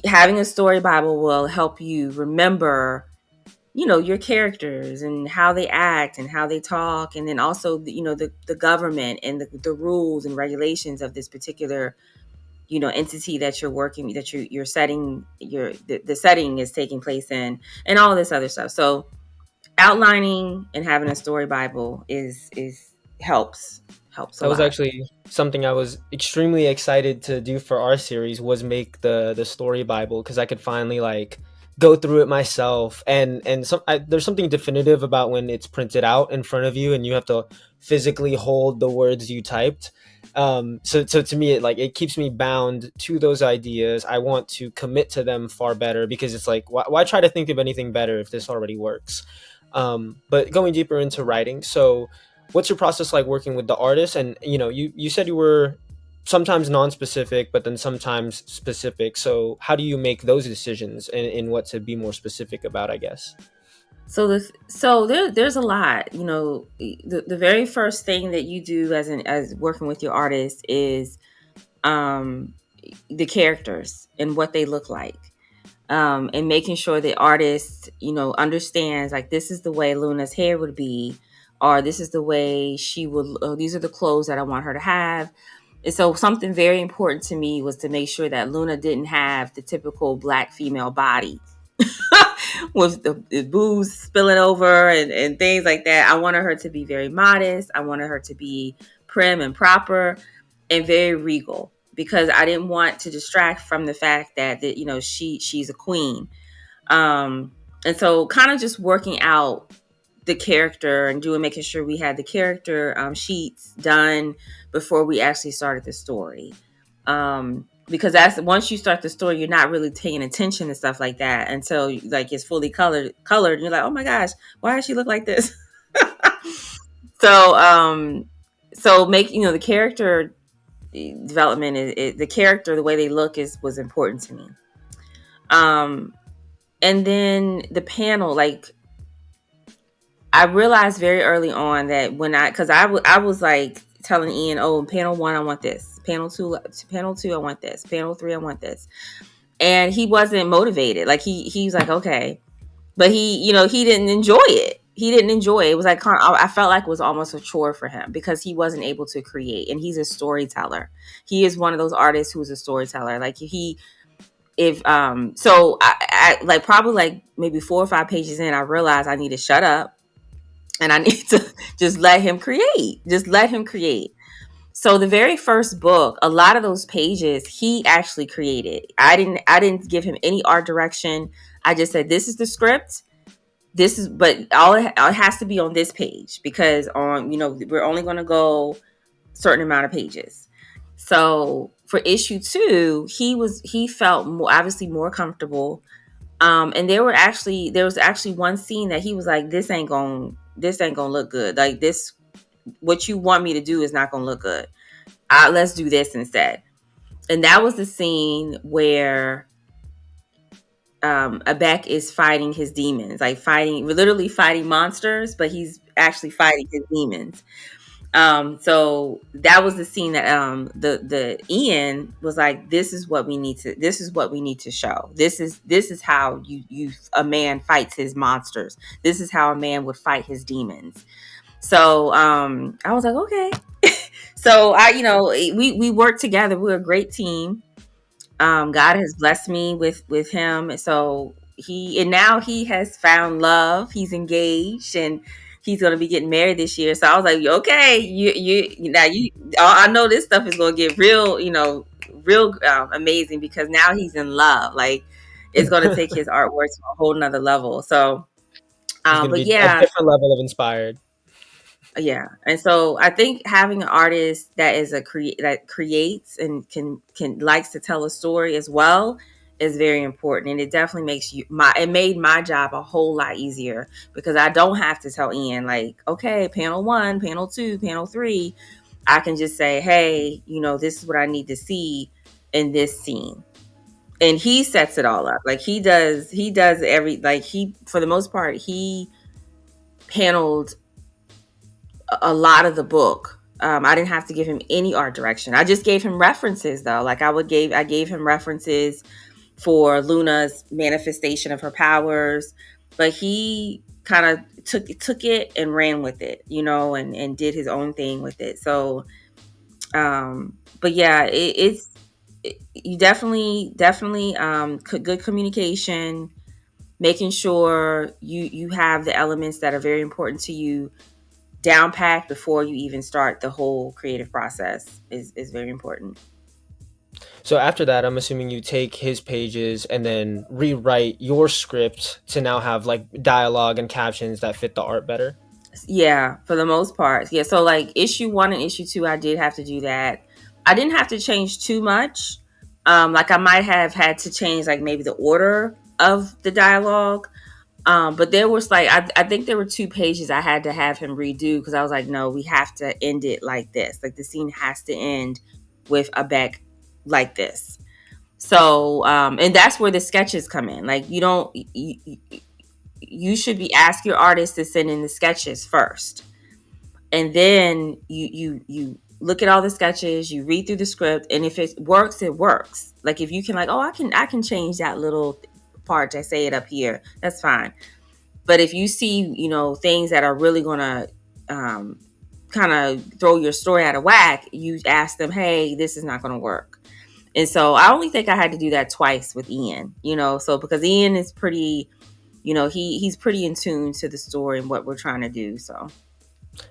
Speaker 2: having a story Bible will help you remember, your characters and how they act and how they talk. And then also, the government and the rules and regulations of this particular, entity that you're working, that you're setting, the setting is taking place in, and all this other stuff. So outlining and having a story Bible is helps a
Speaker 1: That was
Speaker 2: lot.
Speaker 1: actually something I was extremely excited to do for our series, was make the story Bible, because I could finally like go through it myself. And there's something definitive about when it's printed out in front of you and you have to physically hold the words you typed. So to me, it keeps me bound to those ideas. I want to commit to them far better, because it's like, why try to think of anything better if this already works? But going deeper into writing, so what's your process like working with the artist? And you said you were sometimes non-specific, but then sometimes specific. So how do you make those decisions in what to be more specific about, I guess?
Speaker 2: There's a lot. The very first thing that you do as working with your artist is um the characters and what they look like. And making sure the artist, understands, like, this is the way Luna's hair would be, or this is the way she would, these are the clothes that I want her to have. And so something very important to me was to make sure that Luna didn't have the typical Black female body with the boobs spilling over and things like that. I wanted her to be very modest. I wanted her to be prim and proper and very regal, because I didn't want to distract from the fact that she's a queen. And so kind of just working out the character and making sure we had the character sheets done before we actually started the story. Because that's, once you start the story, you're not really paying attention to stuff like that until like it's fully colored and you're like, oh my gosh, why does she look like this? So make the character development the character, the way they look was important to me. And then the panel, like, I realized very early on that because I was like telling Ian, oh, panel 1 I want this, panel 2 I want this, panel 3 I want this, and he wasn't motivated. Like he was like, okay, but he didn't enjoy it. It was like, I felt like it was almost a chore for him because he wasn't able to create, and he's a storyteller. He is one of those artists who's a storyteller. Like so I like probably like maybe 4 or 5 pages in, I realized I need to shut up and I need to just let him create. So the very first book, a lot of those pages he actually created. I didn't give him any art direction. I just said, this is the script. But all it has to be on this page, because we're only going to go certain amount of pages. So for issue 2, he felt obviously more comfortable. And there was actually one scene that he was like, this ain't gonna look good. Like, this, what you want me to do is not gonna look good. Let's do this instead. And that was the scene where Abek is fighting his demons, like literally fighting monsters, but he's actually fighting his demons. So that was the scene that the Ian was like, this is what we need to show. This is how you a man fights his monsters. This is how a man would fight his demons. So I was like, okay. So we worked together. We're a great team. God has blessed me with him. So now he has found love. He's engaged and he's going to be getting married this year. So I was like, okay, I know this stuff is going to get real, real amazing, because now he's in love. Like, it's going to take his artwork to a whole nother level. So,
Speaker 1: He's going to
Speaker 2: but
Speaker 1: be a
Speaker 2: yeah,
Speaker 1: different level of inspired.
Speaker 2: yeah. And so I think having an artist that is that creates and can likes to tell a story as well is very important. And it definitely makes it made my job a whole lot easier, because I don't have to tell Ian, like, okay, panel 1, panel 2, panel 3. I can just say, hey, this is what I need to see in this scene. and he sets it all up. Like he does every, like he, for the most part, he paneled a lot of the book. I didn't have to give him any art direction. I just gave him references though. Like I gave him references for Luna's manifestation of her powers, but he kind of took it and ran with it, you know, and did his own thing with it. So, but yeah, you definitely good communication, making sure you have the elements that are very important to you down packed before you even start the whole creative process is very important.
Speaker 1: So after that, I'm assuming you take his pages and then rewrite your script to now have like dialogue and captions that fit the art better.
Speaker 2: Yeah, for the most part. Yeah, so like issue 1 and issue 2, I did have to do that. I didn't have to change too much. Like I might have had to change like maybe the order of the dialogue. But there was like I think there were 2 pages I had to have him redo because I was like, no, we have to end it like this. Like the scene has to end with a Beck like this. So, and that's where the sketches come in. Like you should be ask your artist to send in the sketches first, and then you look at all the sketches, you read through the script, and if it works, it works. Like if you can, like, oh, I can change that little part to say it up here, that's fine. But if you see, you know, things that are really gonna kind of throw your story out of whack, you ask them, hey, this is not gonna work. And so I only think I had to do that twice with Ian, you know, so because Ian is pretty, you know, he's pretty in tune to the story and what we're trying to do. So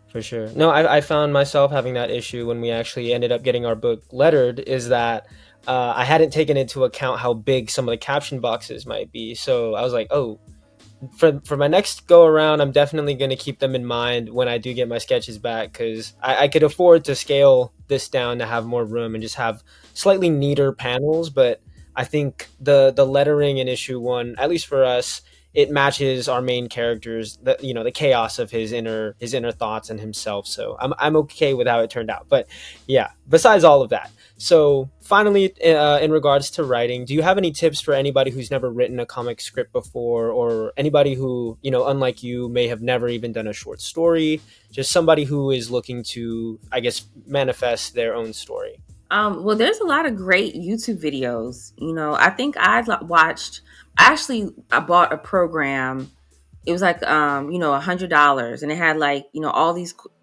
Speaker 1: For sure. No, I found myself having that issue when we actually ended up getting our book lettered, is that I hadn't taken into account how big some of the caption boxes might be. So I was like, oh, for my next go around, I'm definitely going to keep them in mind when I do get my sketches back, because I could afford to scale this down to have more room and just have slightly neater panels. But I think the lettering in issue 1, at least for us, it matches our main characters, the chaos of his inner thoughts and himself. So I'm okay with how it turned out. But yeah, besides all of that, so finally, in regards to writing, do you have any tips for anybody who's never written a comic script before, or anybody who, unlike you, may have never even done a short story, just somebody who is looking to, I guess, manifest their own story?
Speaker 2: well, there's a lot of great YouTube videos. You know, I think watched. Actually, I bought a program. It was like $100, and it had like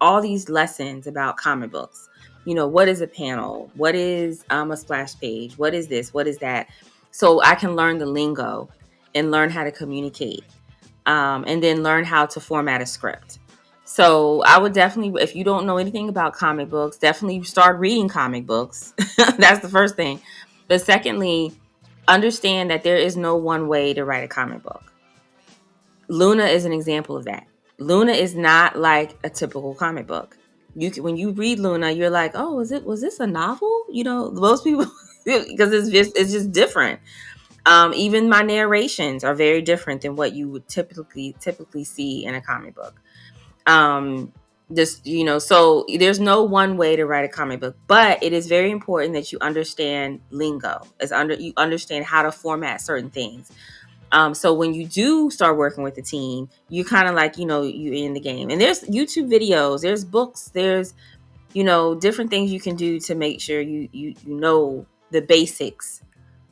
Speaker 2: all these lessons about comic books. You know, what is a panel? What is a splash page? What is this? What is that? So I can learn the lingo and learn how to communicate, and then learn how to format a script. So I would definitely, if you don't know anything about comic books, definitely start reading comic books. That's the first thing. But secondly, understand that there is no one way to write a comic book. Luna is an example of that. Luna is not like a typical comic book. When you read Luna, you're like, oh, was this a novel? You know, most people because it's just different. Even my narrations are very different than what you would typically see in a comic book. um just, so there's no one way to write a comic book, but it is very important that you understand lingo, you understand how to format certain things. So when you do start working with the team, you kind of like, you in the game, and there's YouTube videos, there's books, there's, different things you can do to make sure you know the basics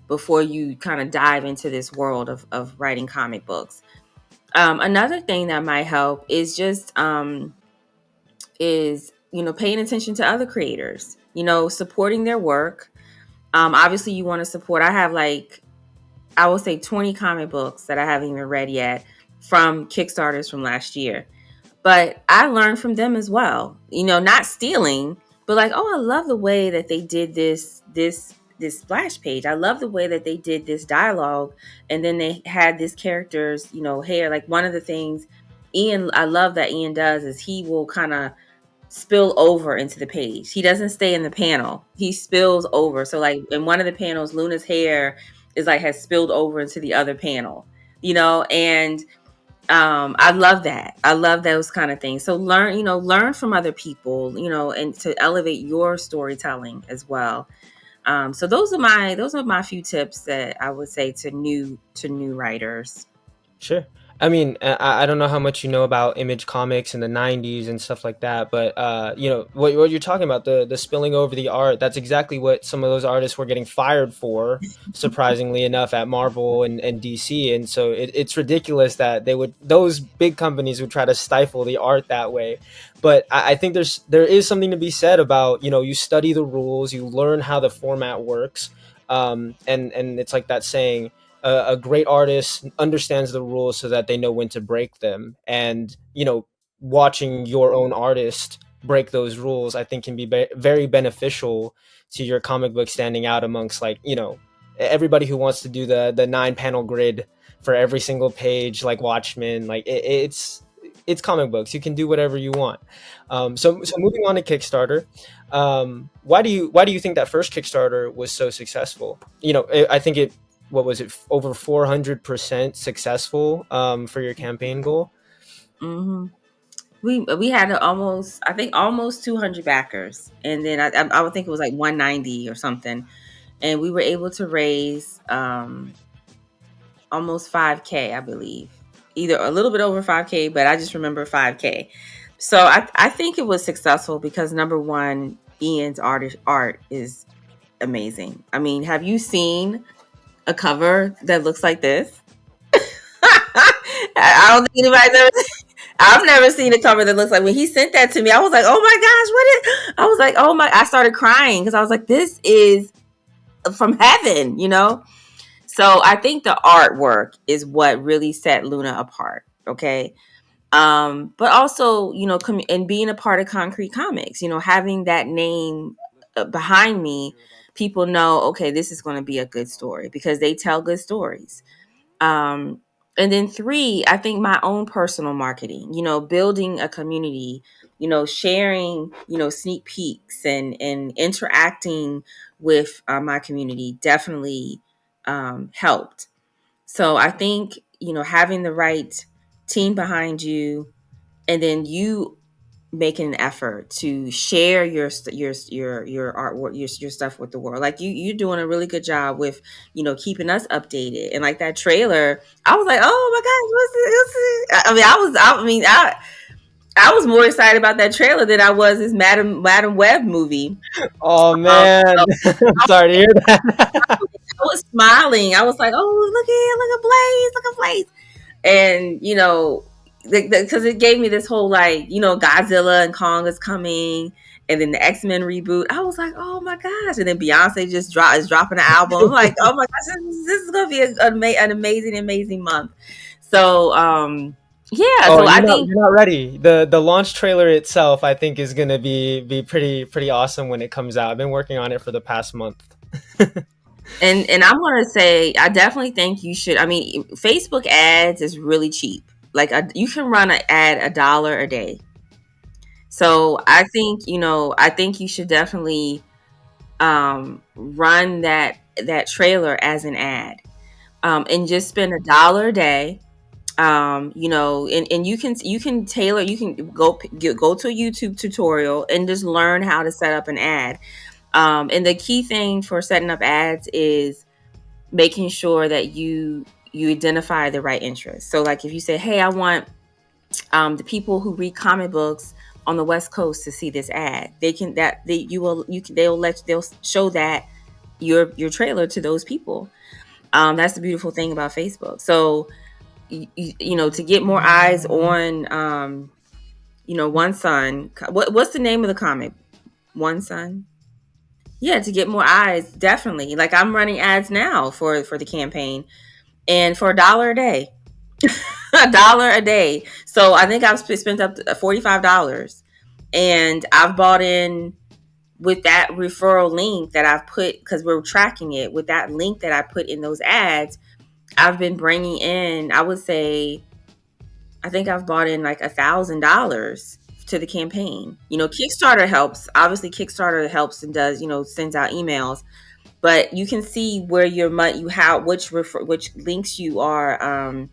Speaker 2: before you kind of dive into this world of writing comic books. Another thing that might help is just paying attention to other creators, supporting their work. Obviously you want to support. I have like, I would say 20 comic books that I haven't even read yet from Kickstarters from last year. But I learned from them as well. Not stealing, but like, oh, I love the way that they did this splash page. I love the way that they did this dialogue. And then they had this character's, hair. Like one of the things I love that Ian does is he will kind of spill over into the page. He doesn't stay in the panel. He spills over. So like in one of the panels, Luna's hair is like has spilled over into the other panel, and I love that. I love those kind of things. So learn from other people, and to elevate your storytelling as well. So those are my few tips that I would say to new writers.
Speaker 1: Sure. I mean, I don't know how much you know about Image Comics in the '90s and stuff like that, but what you're talking about, the spilling over the art, that's exactly what some of those artists were getting fired for, surprisingly enough, at Marvel and DC. And so it's ridiculous that those big companies would try to stifle the art that way. But I think there is something to be said about, you study the rules, you learn how the format works, and it's like that saying, a great artist understands the rules so that they know when to break them. And watching your own artist break those rules, I think, can be very beneficial to your comic book standing out amongst, like, everybody who wants to do the 9 panel grid for every single page, like Watchmen. Like, it's comic books, you can do whatever you want. So moving on to Kickstarter, why do you think that first Kickstarter was so successful? I think it what was it, over 400% successful, for your campaign goal?
Speaker 2: hmm we had I think almost 200 backers, and then I would think it was like 190 or something, and we were able to raise almost 5K, I believe, either a little bit over 5K, but I just remember 5K. So I think it was successful because, number one, Ian's art is amazing. I mean, have you seen a cover that looks like this? I don't think anybody's ever. I've never seen a cover that looks like, when he sent that to me, I was like, oh my gosh, what is? I was like, oh my! I started crying because I was like, this is from heaven, you know. So I think the artwork is what really set Luna apart. Okay. But also, and being a part of Konkret Comics, having that name behind me, people know, okay, this is going to be a good story because they tell good stories. Um, and then three, I think my own personal marketing, building a community, sharing, sneak peeks and interacting with my community definitely helped. So I think, having the right team behind you, and then you making an effort to share your artwork, your stuff with the world. Like you're doing a really good job with, keeping us updated. And like that trailer, I was like, oh my gosh, what's it? I was more excited about that trailer than I was this Madam Web movie.
Speaker 1: Oh
Speaker 2: Um,
Speaker 1: man,
Speaker 2: so
Speaker 1: I'm sorry to hear that.
Speaker 2: I was smiling. I was like, oh, look at Blaze. And because it gave me this whole, like, Godzilla and Kong is coming, and then the X-Men reboot. I was like, oh my gosh. And then Beyonce is dropping an album. I'm like, oh my gosh, this is gonna be an amazing month. So yeah,
Speaker 1: Oh,
Speaker 2: so I think.
Speaker 1: you're not ready. The launch trailer itself, I think, is gonna be pretty awesome when it comes out. I've been working on it for the past month.
Speaker 2: And I'm gonna say, I definitely think you should. I mean, Facebook ads is really cheap. Like, you can run an ad $1 a day. So I think you should definitely run that trailer as an ad, and just spend $1 a day. And you can tailor. You can go to a YouTube tutorial and just learn how to set up an ad. And the key thing for setting up ads is making sure that you identify the right interest. So, like, if you say, hey, I want the people who read comic books on the West Coast to see this ad, they'll show that your trailer to those people. That's the beautiful thing about Facebook. So to get more eyes on One Son. What's the name of the comic? One Son. Yeah, to get more eyes, definitely. Like, I'm running ads now for the campaign, and for $1 a day. $1 a day. So I think I've spent up to $45, and I've bought in with that referral link that I've put, because we're tracking it with that link that I put in those ads. I've been bringing in, I would say, I think I've bought in like $1,000 to the campaign. Kickstarter helps. Obviously, Kickstarter helps and does, sends out emails, but you can see where your money, which links you are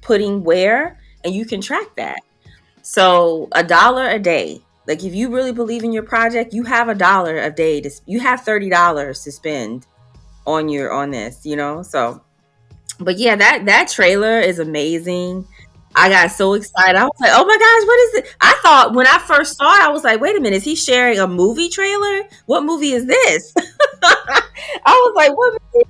Speaker 2: putting where, and you can track that. So $1 a day, Like if you really believe in your project, you have $1 a day you have $30 to spend on this, So, but yeah, that trailer is amazing. I got so excited. I was like, "Oh my gosh, what is it?" I thought when I first saw it, I was like, "Wait a minute, is he sharing a movie trailer? What movie is this?" I was like, "What movie?"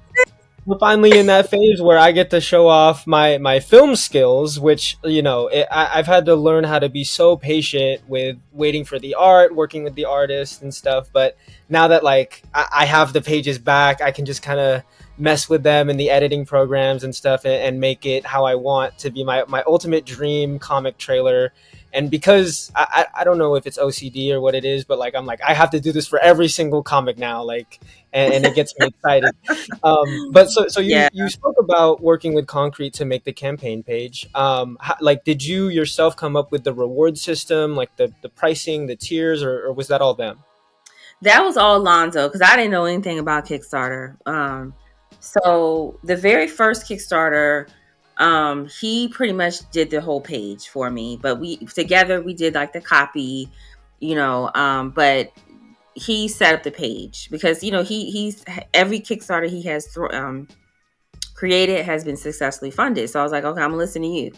Speaker 1: We're finally in that phase where I get to show off my film skills, which I've had to learn how to be so patient with waiting for the art, working with the artist and stuff. But now that like I have the pages back, I can just kind of mess with them in the editing programs and stuff, and make it how I want to be my ultimate dream comic trailer. And because I don't know if it's OCD or what it is, but like I'm like I have to do this for every single comic now, like, and it gets me excited. But so
Speaker 2: Yeah.
Speaker 1: you spoke about working with Konkret to make the campaign page. Like, did you yourself come up with the reward system, like the pricing, the tiers, or was that all them?
Speaker 2: That was all Lonzo because I didn't know anything about Kickstarter. So the very first Kickstarter, he pretty much did the whole page for me. But we did like the copy, but he set up the page because he's every Kickstarter he has created has been successfully funded. So I was like, okay, I'm gonna listen to you.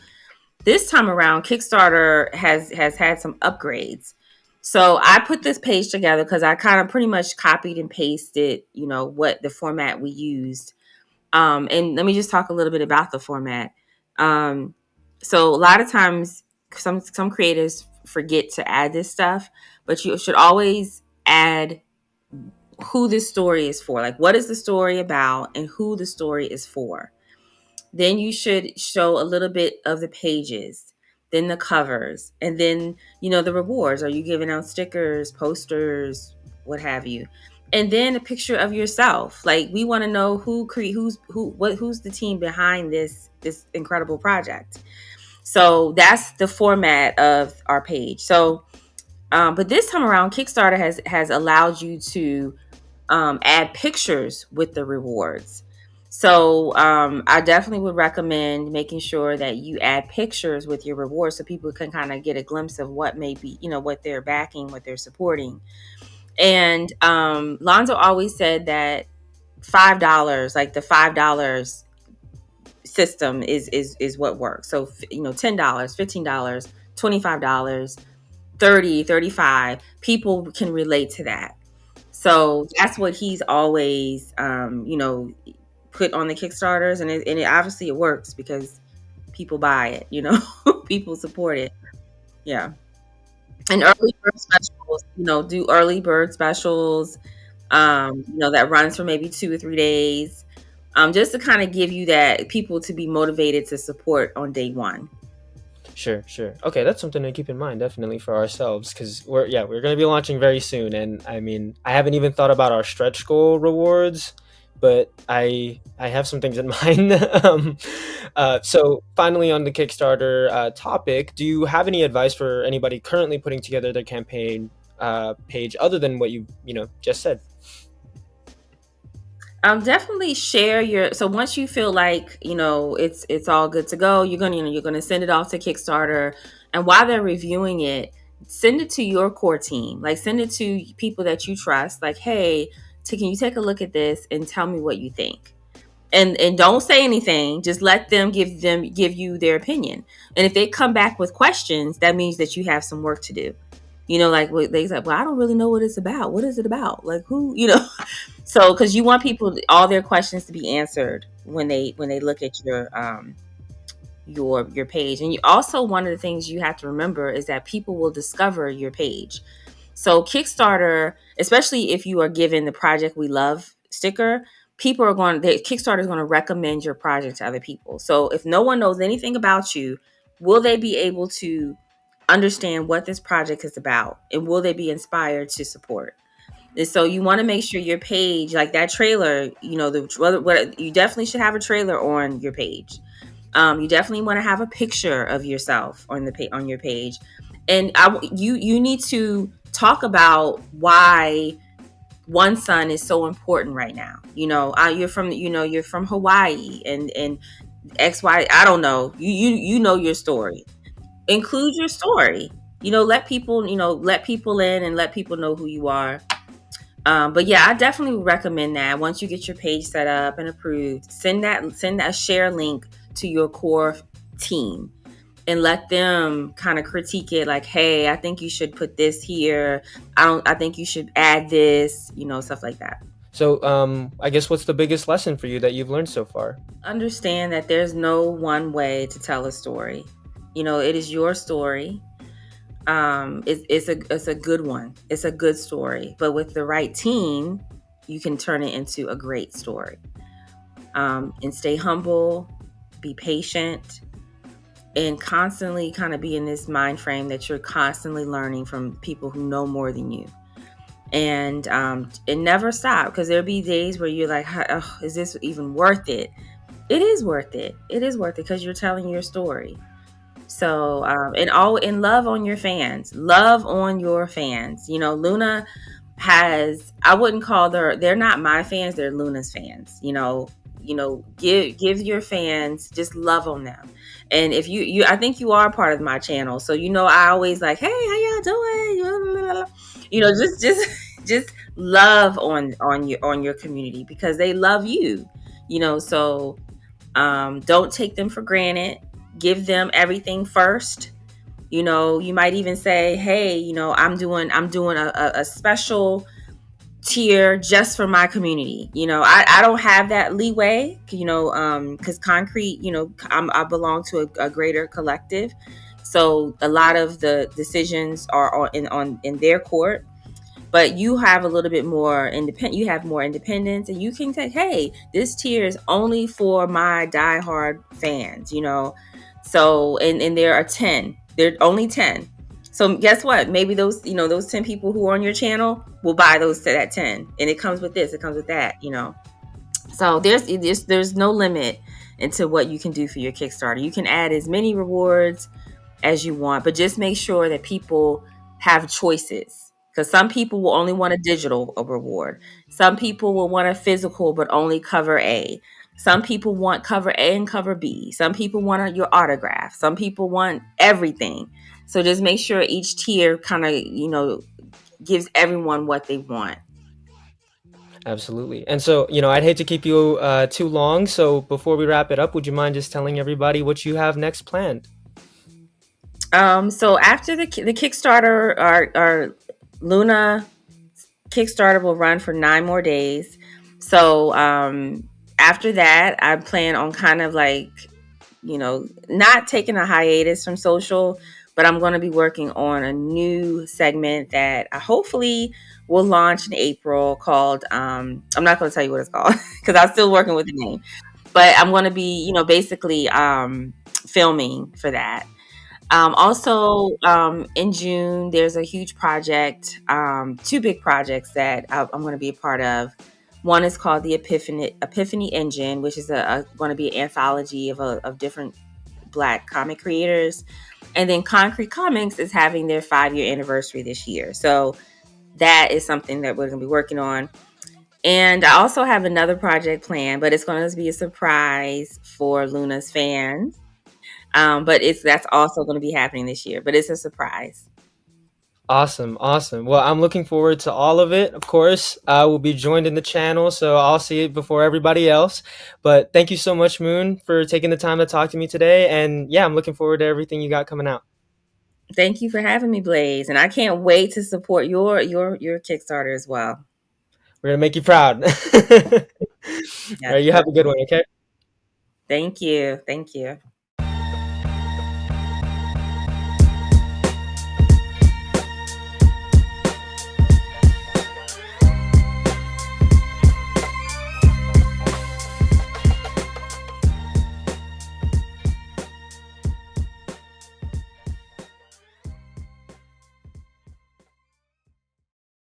Speaker 2: This time around, Kickstarter has had some upgrades. So I put this page together because I kind of pretty much copied and pasted, what the format we used. And let me just talk a little bit about the format. Um, so a lot of times, some creators forget to add this stuff, but you should always add who this story is for. Like, what is the story about, and who the story is for. Then you should show a little bit of the pages, then the covers, and then, the rewards. Are you giving out stickers, posters, what have you? And then a picture of yourself. Like, we want to know who's the team behind this incredible project. So that's the format of our page. So, but this time around, Kickstarter has allowed you to add pictures with the rewards. So I definitely would recommend making sure that you add pictures with your rewards so people can kind of get a glimpse of what may be, what they're backing, what they're supporting. And Lonzo always said that $5, like the $5 system is what works. So $10, $15, $25, 30, 35, people can relate to that. So that's what he's always, put on the Kickstarters, and it obviously it works because people buy it, people support it. Yeah, and early bird specials, do early bird specials, that runs for maybe 2 or 3 days, just to kind of give you that people to be motivated to support on day one.
Speaker 1: Sure, sure. Okay, that's something to keep in mind, definitely for ourselves, because we're going to be launching very soon, and I mean, I haven't even thought about our stretch goal rewards, but I have some things in mind. So finally, on the Kickstarter topic, do you have any advice for anybody currently putting together their campaign page, other than what you just said?
Speaker 2: Definitely share so once you feel like it's all good to go, you're gonna send it off to Kickstarter, and while they're reviewing it, send it to your core team. Like, send it to people that you trust. Like, hey, can you take a look at this and tell me what you think? And don't say anything. Just let them give you their opinion. And if they come back with questions, that means that you have some work to do. Like they say, well, I don't really know what it's about. What is it about? Like, who? So, because you want all their questions to be answered when they look at your page. And you also, one of the things you have to remember is that people will discover your page. So Kickstarter, especially if you are given the Project We Love sticker, Kickstarter is going to recommend your project to other people. So if no one knows anything about you, will they be able to understand what this project is about, and will they be inspired to support? And so you want to make sure your page, like that trailer, you definitely should have a trailer on your page. You definitely want to have a picture of yourself on your page, and you need to talk about why one son is so important right now. You're from Hawaii, and XY. I don't know. You know your story. Include your story. let people in and let people know who you are. But yeah, I definitely would recommend that. Once you get your page set up and approved, send that share link to your core team and let them kind of critique it, like, hey, I think you should put this here. I think you should add this, stuff like that.
Speaker 1: So, I guess what's the biggest lesson for you that you've learned so far?
Speaker 2: Understand that there's no one way to tell a story. It is your story. It's a good one. It's a good story, but with the right team, you can turn it into a great story. And stay humble, be patient, and constantly kind of be in this mind frame that you're constantly learning from people who know more than you. And never stop, because there'll be days where you're like, oh, is this even worth it? It is worth it. It is worth it because you're telling your story. So, and love on your fans. Love on your fans. Luna I wouldn't call they're not my fans, they're Luna's fans. Give your fans, just love on them. And if you I think you are part of my channel. So, I always like, hey, how y'all doing? Just just love on your community because they love you. So don't take them for granted. Give them everything first. You might even say, hey, I'm doing a special tier just for my community. I don't have that leeway, because Konkret, I belong to a greater collective. So a lot of the decisions are in their court, but you have a little bit more independent. You have more independence, and you can say, "Hey, this tier is only for my diehard fans." So and there are 10. There are only 10. So guess what? Maybe those 10 people who are on your channel will buy that 10, and it comes with this, it comes with that. So there's no limit into what you can do for your Kickstarter. You can add as many rewards as you want, but just make sure that people have choices, because some people will only want a digital reward. Some people will want a physical but only cover A. Some people want cover A and cover B. Some people want your autograph. Some people want everything. So just make sure each tier kind of gives everyone what they want.
Speaker 1: Absolutely. And so, I'd hate to keep you too long. So before we wrap it up, would you mind just telling everybody what you have next planned?
Speaker 2: So after the Kickstarter, our Luna Kickstarter will run for 9 more days. So after that, I plan on kind of like, not taking a hiatus from social, but I'm going to be working on a new segment that I hopefully will launch in April called, I'm not going to tell you what it's called because I'm still working with the name, but I'm going to be, basically filming for that. Also, in June, there's a huge project, 2 big projects that I'm going to be a part of. One is called the Epiphany Engine, which is going to be an anthology of different Black comic creators. And then Konkret Comics is having their 5-year anniversary this year. So that is something that we're going to be working on. And I also have another project planned, but it's going to be a surprise for Luna's fans. But that's also going to be happening this year, but it's a surprise.
Speaker 1: Awesome, awesome. Well, I'm looking forward to all of it. Of course, I will be joined in the channel, so I'll see it before everybody else. But thank you so much, Moon, for taking the time to talk to me today. And yeah, I'm looking forward to everything you got coming out.
Speaker 2: Thank you for having me, Blaze, and I can't wait to support your Kickstarter as well.
Speaker 1: We're gonna make you proud. All
Speaker 2: Yes.
Speaker 1: right, you have a good one, okay?
Speaker 2: Thank you. Thank you.